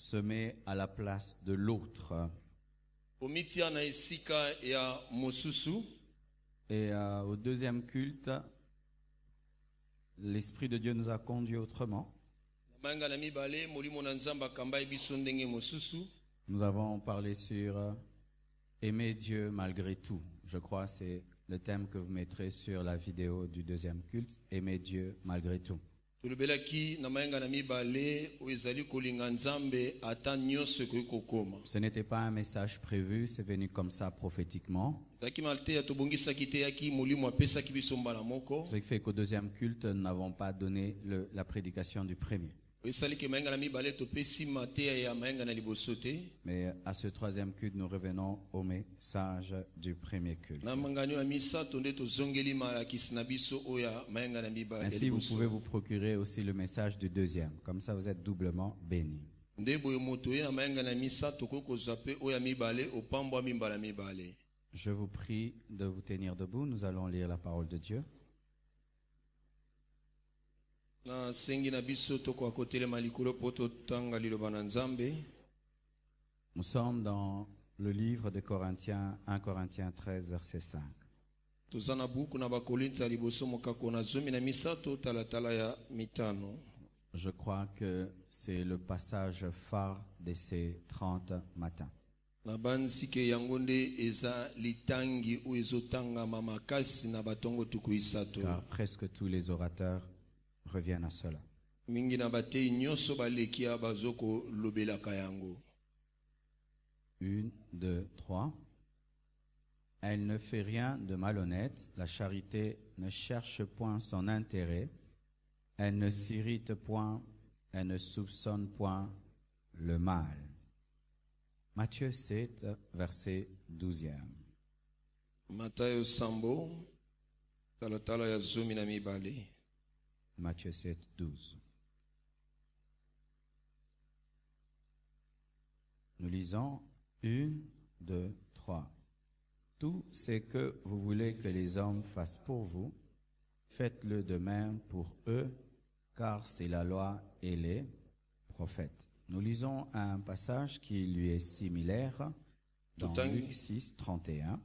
se met à la place de l'autre. Et au deuxième culte, l'Esprit de Dieu nous a conduits autrement. Nous avons parlé sur aimer Dieu malgré tout. Je crois que c'est le thème que vous mettrez sur la vidéo du deuxième culte. Aimer Dieu malgré tout. Ce n'était pas un message prévu, c'est venu comme ça prophétiquement. Ce qui fait qu'au deuxième culte, nous n'avons pas donné la prédication du premier. Mais à ce troisième culte, nous revenons au message du premier culte. Ainsi, vous pouvez vous procurer aussi le message du deuxième. Comme ça, vous êtes doublement bénis. Je vous prie de vous tenir debout. Nous allons lire la parole de Dieu. Nous sommes dans le livre de Corinthiens, 1 Corinthiens 13, verset 5. Je crois que c'est le passage phare de ces 30 matins. Car presque tous les orateurs reviennent à cela. 1, 2, 3. Elle ne fait rien de malhonnête. La charité ne cherche point son intérêt. Elle ne s'irrite point. Elle ne soupçonne point le mal. Matthieu 7, verset 12e. Matthieu 7, 12. Nous lisons 1, 2, 3. Tout ce que vous voulez que les hommes fassent pour vous, faites-le de même pour eux, car c'est la loi et les prophètes. Nous lisons un passage qui lui est similaire dans Luc 6, 31.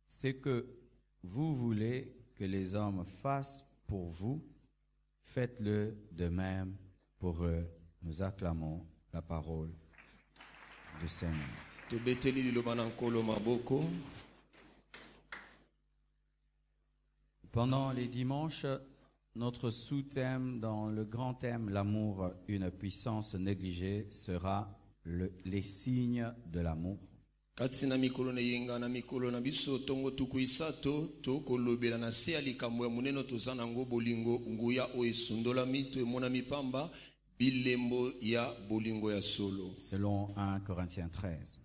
Ce que vous voulez que les hommes fassent pour vous, faites-le de même pour eux. Nous acclamons la parole du Seigneur. Pendant les dimanches, notre sous-thème dans le grand thème, l'amour, une puissance négligée, sera les signes de l'amour. Selon 1 Corinthiens 13.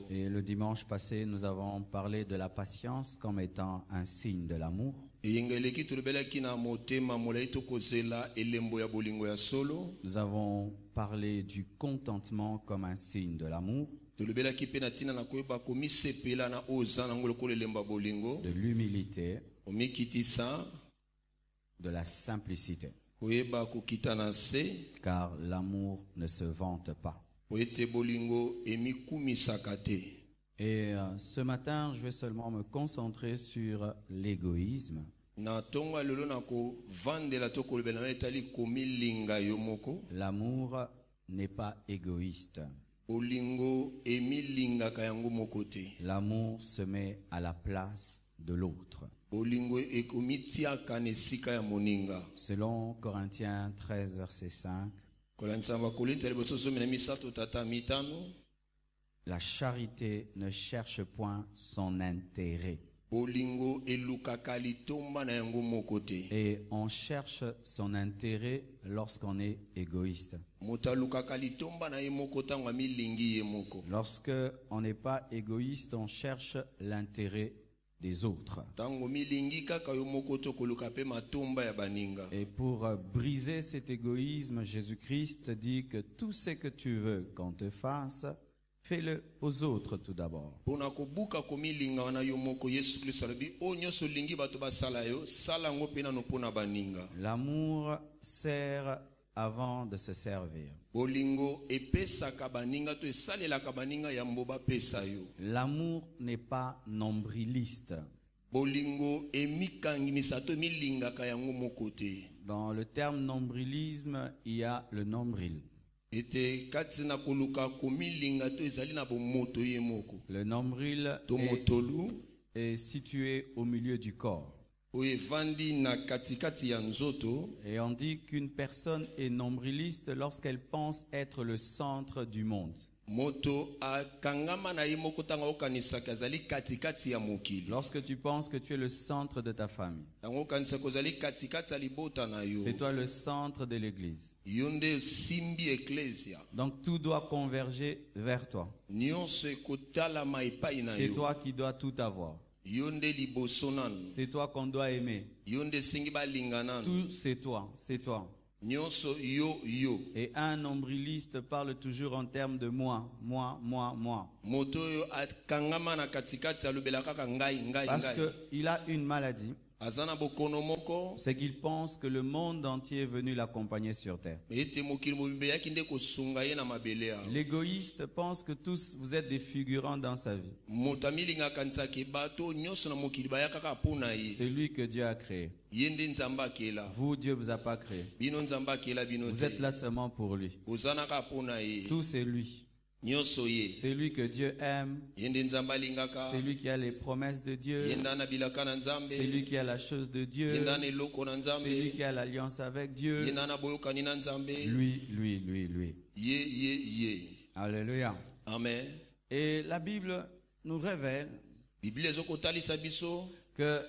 Et le dimanche passé, nous avons parlé de la patience comme étant un signe de l'amour. Nous avons parlé du contentement comme un signe de l'amour. De l'humilité. De la simplicité. Car l'amour ne se vante pas. Et ce matin, je vais seulement me concentrer sur l'égoïsme. L'amour n'est pas égoïste. L'amour se met à la place de l'autre. Selon Corinthiens 13, verset 5, la charité ne cherche point son intérêt. Et on cherche son intérêt lorsqu'on est égoïste. Lorsque on n'est pas égoïste, on cherche l'intérêt des autres. Et pour briser cet égoïsme, Jésus-Christ dit que tout ce que tu veux qu'on te fasse, fais-le aux autres tout d'abord. Pona kobuka komilinga wana yo moko Yesu Kristo alobi o nyonso lingi bato basala yo sala ngo pena no pona baninga. L'amour sert avant de se servir. Bolingo epesaka baninga to esalelaka baninga ya mboba pesa yo. L'amour n'est pas nombriliste. Bolingo emikangi misato milingaka yango moko te. Dans le terme nombrilisme, il y a le nombril. Ete katina koluka komilinga to ezali na bomoto ye moko. Le nombril To motolu est situé au milieu du corps. oyevandi na katikati ya nzoto. Et on dit qu'une personne est nombriliste lorsqu'elle pense être le centre du monde. Moto akangama na ye moko tanga okanisaka azali katikati ya mokili. Lorsque tu penses que tu es le centre de ta famille, Tango okanisaka ozali katikati ya libota na yo. c'est toi le centre de l'église. Yo nde simbi eklesia. Donc tout doit converger vers toi. Nyonso ekotalama epai na C'est yo. toi qui dois tout avoir. Yo nde liboso nanu. C'est toi qu'on doit aimer. Yo nde singi balinga nanu. Tout c'est toi, c'est toi. Nyonso yo. Et un nombriliste parle toujours en termes de moi, moi, moi, moi. Moto oyo akangama na katikati alobela kaka ngai ngai Parce ngai. qu'il a une maladie, Azana bokono moko. c'est qu'il pense que le monde entier est venu l'accompagner sur terre. Ete mokili mobimbe yaki nde kosunga ye na mabele ya. L'égoïste pense que tous vous êtes des figurants dans sa vie. Moto amilinga kanisaki bato nyonso na mokili bayakaka mpona ye. C'est lui que Dieu a créé. Ye nde nzambe akela. Vous, Dieu vous a pas créé. Bino nzambe akela bino Vous te. êtes là seulement pour lui. Ozanaka mpona ye. Tout c'est lui. Nyonso ye. C'est lui que Dieu aime. Ye nde nzambe alingaka. C'est lui qui a les promesses de Dieu. Ye nde anabilaka na nzambe. C'est lui qui a la chose de Ye Dieu. nde ana eloko na C'est lui nzambe. qui a l'alliance avec Ye Dieu. nde ana boyokani na nzambe. Lui, lui, lui, lui. Ye. Alléluia. Amen. Et la Bible nous révèle Biblia ezokotalisa biso. que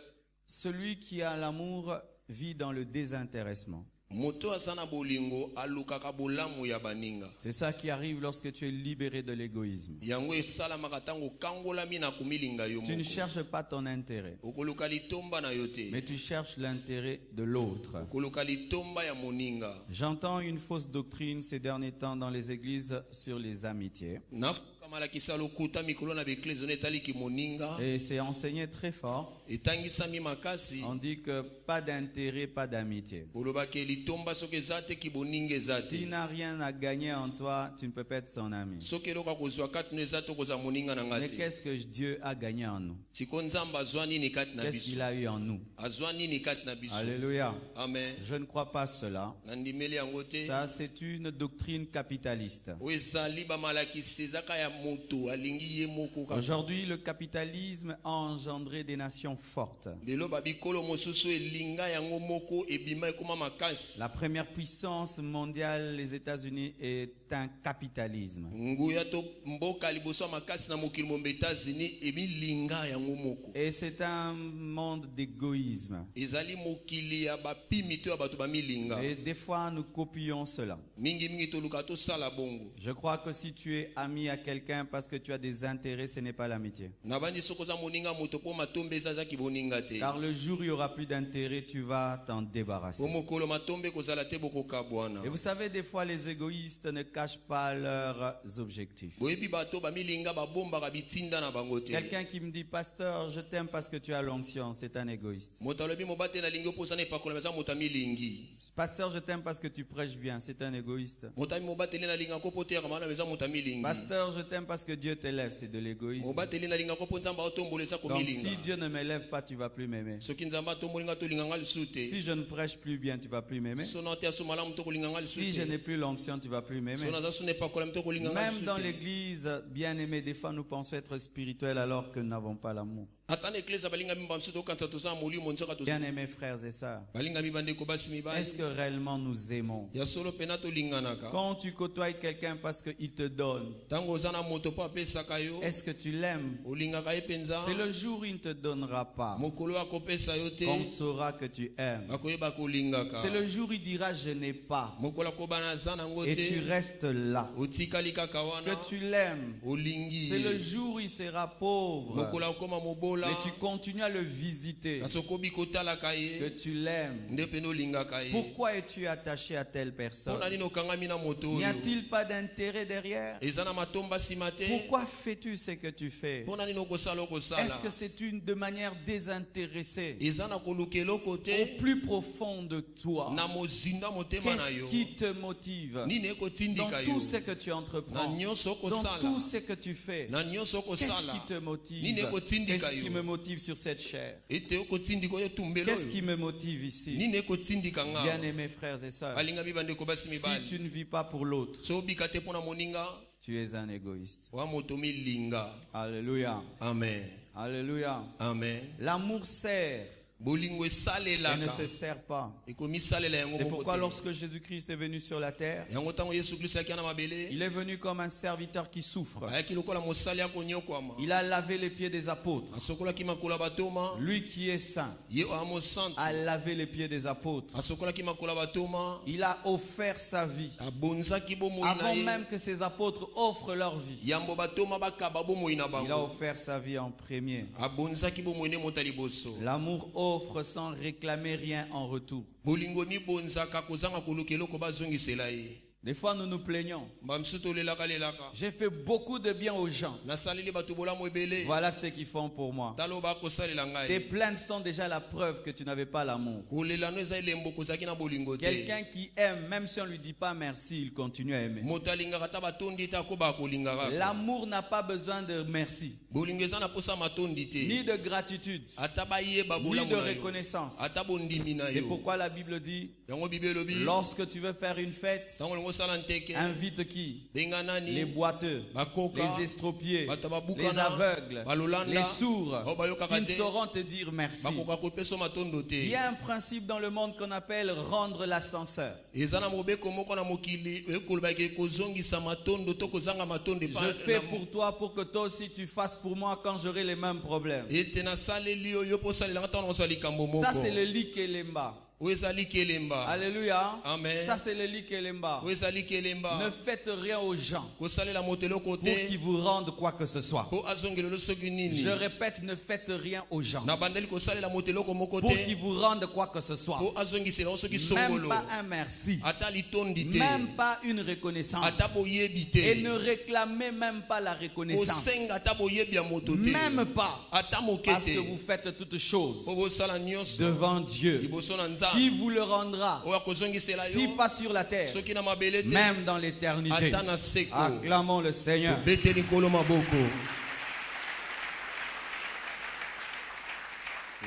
celui qui a l'amour vit dans le désintéressement. Moto asana bolingo alukaka bolamu ya baninga. C'est ça qui arrive lorsque tu es libéré de l'égoïsme. Yango esalamaka tango kangolami na kumilinga yo Tu ne moko. cherches pas ton intérêt, Okoluka litomba na yo te. mais tu cherches l'intérêt de l'autre. Okoluka litomba ya moninga. J'entends une fausse doctrine ces derniers temps dans les églises sur les amitiés. Nafukamalakisa lokuta mikolo na beklezio netaliki moninga. Et c'est enseigné très fort. Etangisami makasi. On dit que pas d'intérêt, pas d'amitié. Olobake litomba soki eza te ki boninga eza te. S'il n'a rien à gagner en toi, tu ne peux pas être son ami. Soki eloka kozwa kati no eza te kozwa moninga na nga Mais te. qu'est-ce que Dieu a gagné en nous? Siko nzambe azwa nini kati na Qu'est-ce biso? qu'il a eu en nous? Azwa nini kati na biso? Alléluia. Amen. Je ne crois pas cela. Nandimeli yango te. Ça, c'est une doctrine capitaliste. Oyo ezali bamalakisi ezaka ya moto alingi ye moko kaka. Aujourd'hui, le capitalisme a engendré des nations fortes. Lelo babikolo mosusu elinga yango moko ebima ekoma makasi. La première puissance mondiale, les États-Unis, est un capitalisme. Nguya to mboka liboso ya makasi na mokili mombe États-Unis ebilinga yango moko. Et c'est un monde d'égoïsme. Ezali mokili ya bapimi to ya bato bamilinga. Et des fois, nous copions cela. Mingi toluka to sala bongo. Je crois que si tu es ami à quelqu'un parce que tu as des intérêts, ce n'est pas l'amitié. Na bandi soko za moninga moto po matombe eza ki boninga te. Car le jour où il n'y aura plus d'intérêt, tu vas t'en débarrasser. Po mokolo matombe kozala te bokoka bwana. Et vous savez, des fois, les égoïstes ne cachent pas leurs objectifs. Boyebi bato bamilinga babombaka bitinda na bango te. Quelqu'un qui me dit, pasteur, je t'aime parce que tu as l'onction, c'est un égoïste. Moto alobi mobate na lingi oposa na epakola meza moto milingi. Pasteur, je t'aime parce que tu prêches bien, c'est un égoïste. Moto mobate na linga ko potera mana meza moto milingi. Pasteur, je t'aime parce que Dieu t'élève, c'est de l'égoïsme. Mobate na linga ko ponza ba otombolesa ko Donc milinga. si Dieu ne m'élève pas, tu vas plus m'aimer. Soki nzamba tombolinga to linga ngali sute. Si je ne prêche plus bien, tu vas plus m'aimer. Sono te asomala mto ko linga ngali sute. Si je n'ai plus l'onction, tu vas plus m'aimer. Sono za sune pakola mto ko linga ngali Même sute. dans l'église, bien aimé, des fois nous pensons être spirituels alors que nous n'avons pas l'amour. Atane eklesa balinga mimba msuto kanta to sa molimo nzoka to. Bien aimés frères et sœurs, Balinga mibande ko basi mibali. est-ce que réellement nous aimons? Ya solo pena to linga naka. Quand tu côtoies quelqu'un parce qu'il te donne, Tango zana moto pa pesa kayo. est-ce que tu l'aimes? Olinga ka epenza. C'est le jour où il ne te donnera pas Mokolo akopesa yo te. qu'on saura que tu aimes. Bakoyeba ko linga ka. C'est le jour où il dira je n'ai pas Mokola ko bana zana ngote. et tu restes là. Otikali kaka wana. Que tu l'aimes. Olingi. C'est le jour où il sera pauvre Mokola koma moboli. komolola mais tu continues à le visiter, kasi okobi kotalaka que ye tu l'aimes. nde pene olingaka ye Pourquoi es-tu attaché à telle personne? mpona nini okangami na moto N'y oyo a-t-il pas d'intérêt derrière? eza na matomba nsima te Pourquoi fais-tu ce que tu fais? mpona nini okosala okosala Est-ce que c'est de manière désintéressée? eza na koluka eloko te Au plus profond de toi, na mozinda motema na qu'est-ce yo qui te motive nini dans ekotindika yo tout ce que tu na entreprends, nyonso dans okosala tout ce que tu fais? na nyonso Qu'est-ce okosala qui te motive? nini ekotindika Qu'est-ce qui yo me motive sur cette chair? ete okotindika oyo tumbelo Qu'est-ce qui oyo me motive ici? nini ekotindika nga Bien-aimés frères et sœurs, balinga bandeko basi si mibali tu ne vis pas pour l'autre, so obika te mpona moninga tu es un égoïste. wa moto milinga Alléluia. amen Alléluia. amen L'amour sert bolingo et ne esalelaka se sert pas. ekomisalela yango C'est moko pourquoi te. lorsque Jésus-Christ est venu sur la terre, yango ntango yesu kristo ayaki na mabele il est venu comme un serviteur qui souffre. ayaki lokola mosali ya konyokwama Il a lavé les pieds des apôtres. asokolaki makolo ya batoma Lui qui est saint ye oya mosantu a lavé les pieds des apôtres. asokolaki makolo ya batoma Il a offert sa vie abonzaki bomoi na avant ye même que ses apôtres offrent leur vie. yambo batoma bakaba bomoi na Il a bango offert sa vie en premier. abonzaki bomoi ne moto ya liboso L'amour offre sans réclamer rien en retour. bolingo mibonzaka kozanga koluka eloko bazongisela ye Des fois, nous nous plaignons. bamisusu tolelaka lelaka J'ai fait beaucoup de bien aux gens. nasaleli bato bolamu ebele Voilà ce qu'ils font pour moi. talo bakosalela Tes ngai plaintes sont déjà la preuve que tu n'avais pas l'amour. kolela no eza elembo kozalaki na bolingo te Quelqu'un qui aime, même si on ne lui dit pas merci, il continue à aimer. moto alingaka ta batondi te akobaka kolingaka L'amour n'a pas besoin de merci, bolingo eza na posa matondi te ni de gratitude, ata bayeba ni bolamu de na yo reconnaissance. ata bondimi na C'est yo pourquoi la Bible dit, yango bible elobi lorsque tu veux faire une fête, ntango olingo osala nteke invite qui? benga Les nani boiteux, bakoka les estropiés, bato ya les babukana aveugles, balolanda les sourds, oyo bayokaka qui ne te sauront te dire merci. bakoka kopesa matondo te Il y a un principe dans le monde qu'on appelle rendre l'ascenseur. eza na mobeko moko na mokili ekolobaki kozongisa matondo to kozanga matondo Je fais pour toi pour que toi aussi tu fasses pour moi quand j'aurai les mêmes problèmes. ete nasaleli oyo mpo osalelanga ntango nazwa likambo moko Ça c'est le lit kelemba. oyo ezali kelemba Alléluia. Amen. Ça c'est le lit kelemba. oyo ezali kelemba Ne faites rien aux gens kosalela moto eloko pour te qu'ils vous rendent quoi que ce soit. mpo azongelelo soki nini Je répète, ne faites rien aux gens na bandeli kosalela moto eloko moko pour te qu'ils vous rendent quoi que ce soit. mpo azongisela yo soki Même songolo pas un merci. ata litondi te Même pas une reconnaissance. ata boyebi Et ne te réclamez même pas la reconnaissance. kosenga ata boyebi ya moto te Même pas. ata moke Parce que te vous faites toutes choses mpo bosala nyonso devant Dieu. liboso na Qui nzambe vous le rendra? oyo akozongisela Si yo pas sur la terre, soki na mabele te même dans l'éternité. ata na seko Acclamons le Seigneur. beteli nkolo maboko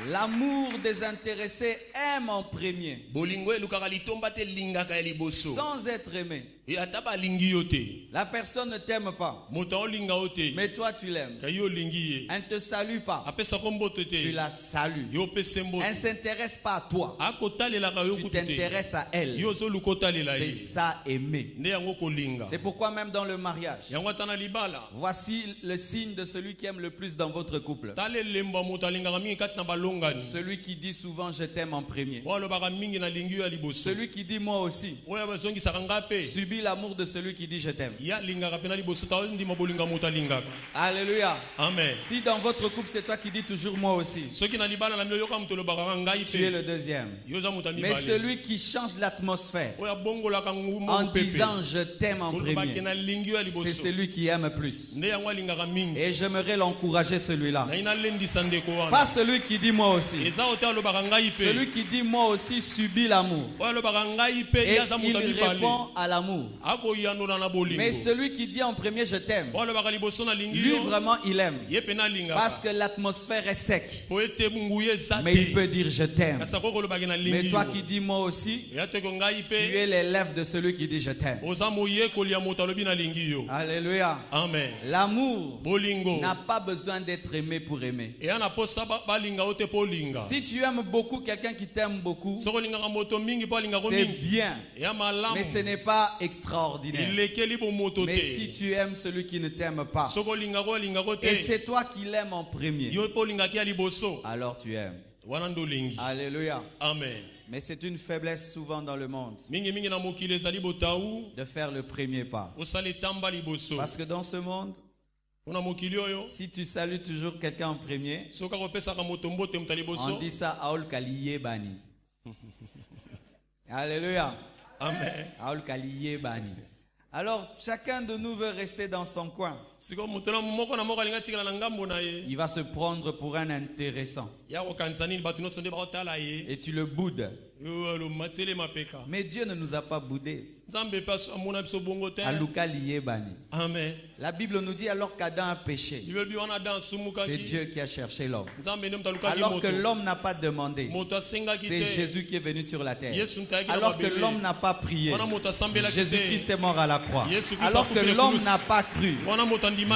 L'amour désintéressé aime en premier, bolingo elukaka litomba te elingaka ya liboso sans être aimé. e ata balingi yo te La personne ne t'aime pas, moto aolinga yo te mais toi tu l'aimes. kai olingi ye Elle ne te salue pas, apesaka mbote tu te la salues. yo opesa Elle ne mbote s'intéresse pas à toi, akotalelaka yo tu kutu te t'intéresses à elle. yo ozoluka otalela C'est ye ça aimer. nde yango kolinga C'est pourquoi même dans le mariage, yango ata na libala voici le signe de celui qui aime le plus dans votre couple. tala elembo ya moto alingaka mingi kati na balongani Celui qui dit souvent je t'aime en premier. oyo alobaka mingi na lingi yo ya liboso Celui qui dit moi aussi oyo bazongisaka nga mpe subit l'amour de celui qui dit je t'aime. ye alingaka mpe na liboso taondima bolinga moto alingaka Alléluia. amen Si dans votre couple c'est toi qui dis toujours moi aussi, soki na libala na milo yoka moto olobaka nga ngai tu es mpe le deuxième. yo oza moto ya Mais mibale celui qui change l'atmosphère oyo abongolaka ngumo en mopepe disant je t'aime en olobaki premier, na lingi yo ya c'est liboso celui qui aime plus. nde yango alingaka mingi Et j'aimerais l'encourager celui-là. nayi nalendisa ndeko wana Pas celui qui dit moi aussi. eza oyo te alobaka ngai mpe Celui qui dit moi aussi subit l'amour. oyo alobaka ngai mpe Et ye aza il moto ya mibale répond à l'amour. akoyanola na bolingo Mais celui qui dit en premier je t'aime, oyo alobaka liboso na lingi lui yo vraiment il aime. ye mpe nalingaka Parce que l'atmosphère est sec. po ete nguya eza Mais il te peut dire je t'aime. kasi akoki kolobaki na Mais lingi toi yo qui dis moi aussi, eya teke ngai tu mpe es les lèvres de celui qui dit je t'aime. oza moyekoli ya moto alobi na lingi yo Alléluia. amen L'amour bolingo n'a pas besoin d'être aimé pour aimer. eya na posa balinga yo te mpo olinga Si tu aimes beaucoup quelqu'un qui t'aime beaucoup, soki olingaka moto mingi mpo alingako c'est mingi bien. eya malamu Mais ce n'est pas extraordinaire. elekeli bomoto Mais te si tu aimes celui qui ne t'aime pas, soki olingako alingako te et c'est toi qui l'aimes en premier, yo mpe olingaki ya liboso alors tu aimes. wana nde olingi Alléluia. amen Mais c'est une faiblesse souvent dans le monde mingimingi na mokili ezali botau de faire le premier pas. osala etamba liboso Parce que dans ce monde, Si tu salues toujours quelqu'un en premier, on dit ça Aol Kaliye Bani. Alléluia. Amen. Aol Kaliye Bani. Alors, chacun de nous veut rester dans son coin. Il va se prendre pour un intéressant. Et tu le boudes. Mais Dieu ne nous a pas boudés. Amen. La Bible nous dit alors qu'Adam a péché, c'est Dieu qui a cherché l'homme. Alors que l'homme n'a pas demandé, c'est Jésus qui est venu sur la terre. Alors que l'homme n'a pas prié, Jésus-Christ est mort à la croix. Alors que l'homme n'a pas cru,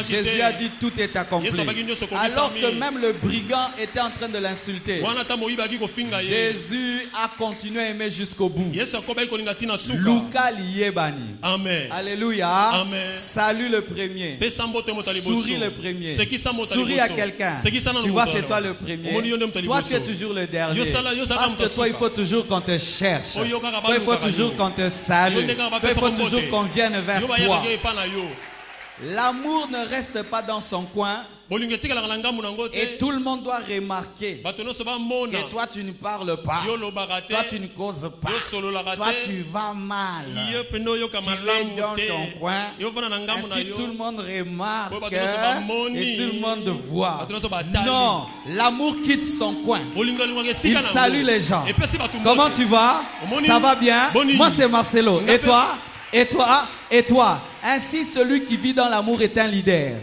Jésus a dit tout est accompli. Alors que même le brigand était en train de l'insulter, Jésus a continué à aimer jusqu'au bout. Luka Liyebani. Amen. Alléluia. Amen. Salue le premier. Souris le premier. Souris à quelqu'un. Tu vois, c'est toi le premier. Toi, tu es toujours le dernier. Parce que toi, il faut toujours qu'on te cherche. Toi, il faut toujours qu'on te salue. Toi, il faut toujours qu'on vienne vers toi. L'amour ne reste pas dans son coin. Et tout le monde doit remarquer que toi tu ne parles pas, toi tu ne causes pas, toi tu vas mal, tu es dans ton coin. Ainsi tout le monde remarque et tout le monde voit. Non, l'amour quitte son coin. Il salue les gens. Comment tu vas? Ça va bien? Moi c'est Marcelo. Et toi? Et toi? Et toi? Ainsi, celui qui vit dans l'amour est un leader.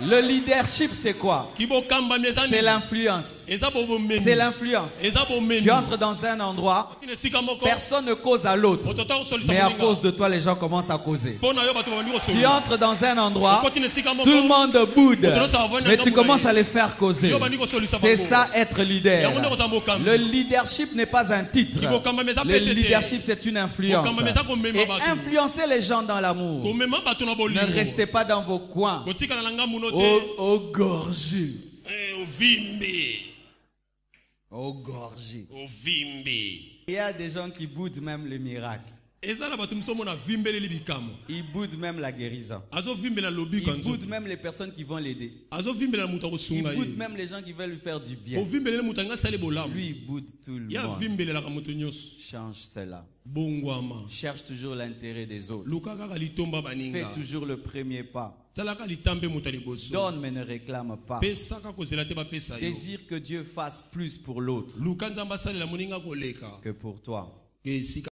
Le leadership, c'est quoi? C'est l'influence. C'est l'influence. Tu entres dans un endroit, personne ne cause à l'autre, mais à cause de toi, les gens commencent à causer. Tu entres dans un endroit, tout le monde boude, mais tu commences à les faire causer. C'est ça être leader. Le leadership n'est pas un titre. Le leadership, c'est une influence. Et influencer les gens dans l'amour. Ne restez pas dans vos coins. Au gorgé. Au gorgé. Il y a des gens qui boudent même le miracle. Ils boudent même la guérison. Ils boudent même les personnes qui vont l'aider. Ils boudent même les gens qui veulent lui faire du bien. Lui, il boude tout le monde. Change cela. Cherche toujours l'intérêt des autres. Fais toujours le premier pas. Donne mais ne réclame pas. Désire que Dieu fasse plus pour l'autre que pour toi.